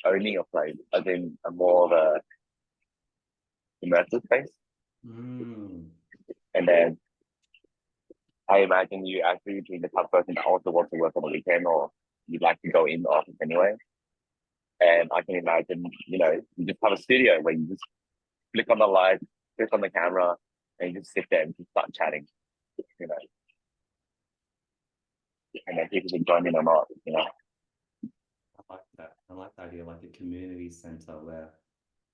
owning a place, as in a more of a immersive space, and then I imagine you actually being the type of person that also wants to work on the weekend, or you'd like to go in the office anyway. And I can imagine, you just have a studio where you just click on the light, click on the camera, and you just sit there and just start chatting, you know, and then people can join in or not. I like that. I like the idea, like a community center where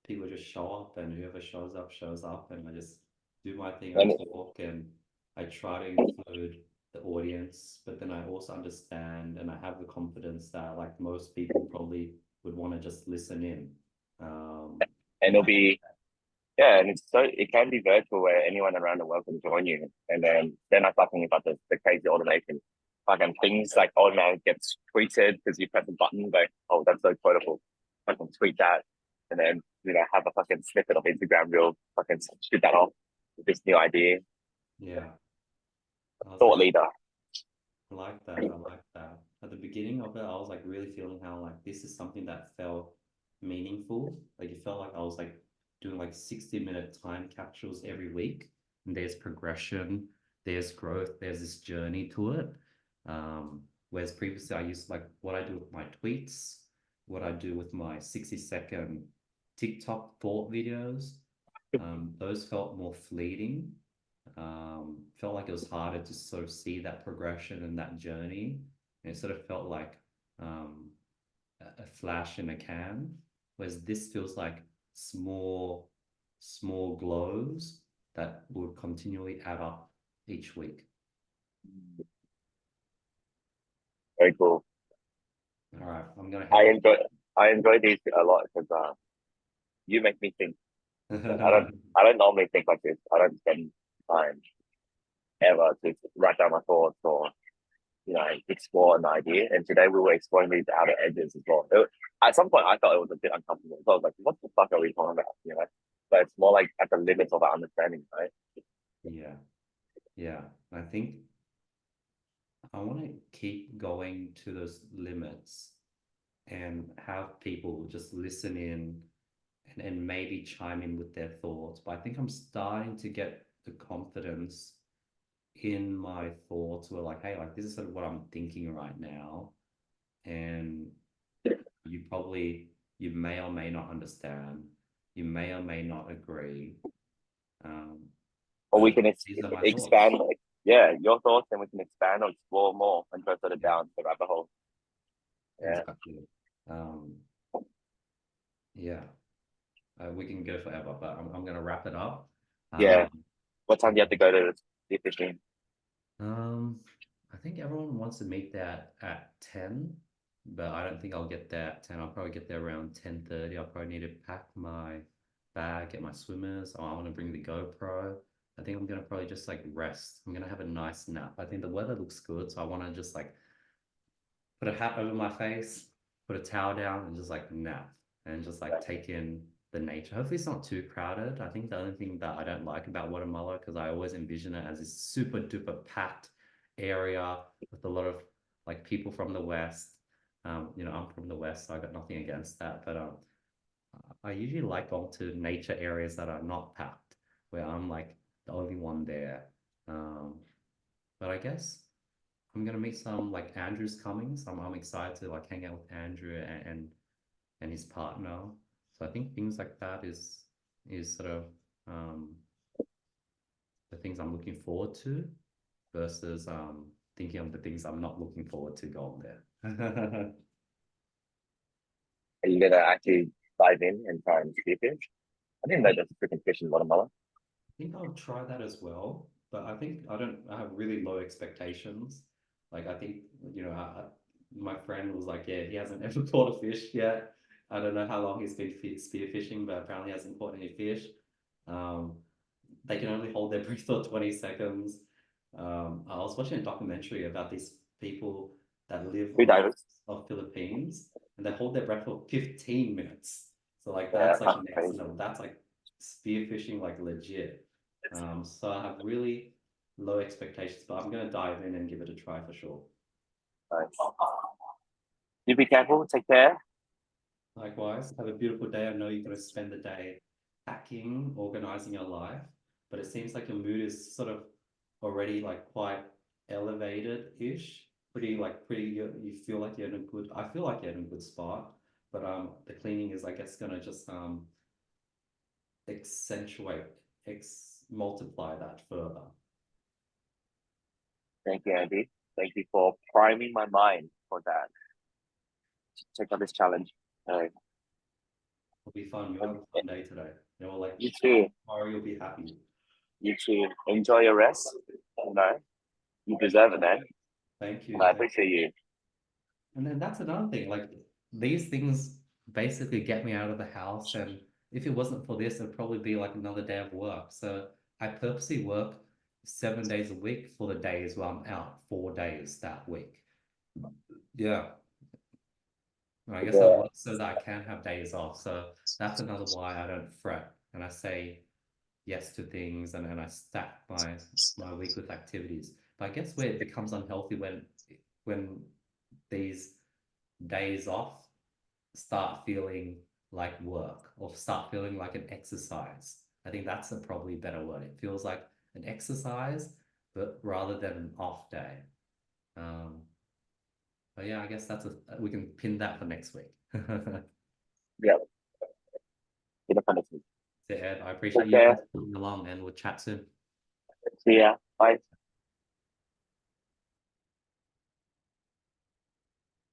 people just show up, and whoever shows up, and I just do my thing, I And talk, and I try to include the audience, but then I also understand and I have the confidence that like most people probably would want to just listen in. and it'll be, yeah, and it can be virtual where anyone around the world can join you. And then I start thinking about the crazy automation. Fucking things like automatically gets tweeted because you press a button, like, oh, that's so quotable. Fucking tweet that. And then, have a fucking snippet of Instagram reel, fucking shoot that off with this new idea. Yeah, I was Thought like, leader. I like that. I like that. At the beginning of it, I was like really feeling how like this is something that felt meaningful. Like it felt like I was like doing like 60-minute time capsules every week. And there's progression, there's growth, there's this journey to it. Whereas previously I used like what I do with my tweets, what I do with my 60-second TikTok thought videos. Those felt more fleeting, felt like it was harder to sort of see that progression and that journey. And it sort of felt like a flash in a can, whereas this feels like small, small glows that would continually add up each week. Very cool. All right, I'm gonna I head off. enjoy I enjoy these a lot because you make me think. I don't normally think like this. I don't spend time ever to write down my thoughts or explore an idea. And today we were exploring these outer edges as well. At some point, I thought it was a bit uncomfortable. So I was like, what the fuck are we talking about? But it's more like at the limits of our understanding, right? Yeah, yeah. I think I want to keep going to those limits and have people just listen in and maybe chime in with their thoughts. But I think I'm starting to get the confidence in my thoughts where like, hey, like this is sort of what I'm thinking right now. And you may or may not understand, you may or may not agree. Um, Or we but can these are my thoughts. expand, like, yeah, your thoughts, and we can expand or explore more and go further Yeah, down the rabbit hole. Yeah. exactly. Um, yeah, we can go forever, but I'm gonna wrap it up. Yeah. Um, What time do you have to go to the fishing? Um, I think everyone wants to meet there at 10, but I don't think I'll get there at 10. I'll probably get there around 10:30. I'll probably need to pack my bag, get my swimmers. Oh, I want to bring the GoPro. I think I'm gonna probably just like rest. I'm gonna have a nice nap. I think the weather looks good, so I want to just like put a hat over my face, put a towel down, and just like nap and just like take in the nature. Hopefully, it's not too crowded. I think the only thing that I don't like about Guatemala, because I always envision it as this super duper packed area with a lot of like people from the West. I'm from the West, so I got nothing against that. But I usually like going to nature areas that are not packed, where I'm like the only one there. Um, but I guess. I'm gonna meet some like Andrew's coming, so I'm excited to like hang out with Andrew and his partner. So I think things like that is sort of um, the things I'm looking forward to versus thinking of the things I'm not looking forward to going there. I Are you gonna actually dive in and try and spearfish? I didn't know there's a freaking fish in Guatemala. think I'll try that as well, but I have really low expectations. Like I think, my friend was like, yeah, he hasn't ever caught a fish yet. I don't know how long he's been spear fishing, but apparently he hasn't caught any fish. Um, they can only hold their breath for 20 seconds. I was watching a documentary about these people that live Free on the divers. coast of Philippines and they hold their breath for 15 minutes. So like Yeah, that's like that's next crazy. level. That's like spearfishing like legit. So I have really low expectations, but I'm gonna dive in and give it a try for sure. Nice. You be careful. Take care. Likewise, have a beautiful day. I know you're going to spend the day packing, organizing your life, but it seems like your mood is sort of already like quite elevated-ish. You feel like you're in a good, I feel like you're in a good spot, but the cleaning is, I guess, gonna just accentuate, multiply that further. Thank you, Andy. Thank you for priming my mind for that. Check out this challenge. It'll be fun. You'll have And a fun day today. Like you too. tomorrow you'll be happy. you should enjoy your rest. You know, you deserve it, man. Thank And you. I Thank appreciate you. And then that's another thing. Like these things basically get me out of the house. And if it wasn't for this, it'd probably be like another day of work. So I purposely work 7 days a week for the days where I'm out, 4 days that week. Yeah. And I guess I Yeah, work so that I can have days off. So that's another why I don't fret and I say yes to things and I stack my week with activities. But I guess where it becomes unhealthy when these days off start feeling like work or start feeling like an exercise. I think that's a probably better word. It feels like an exercise, but rather than an off day. Um, but yeah, I guess we can pin that for next week. yeah. Definitely. So Ed, I appreciate Take you care. coming along and we'll chat soon. See ya. Bye.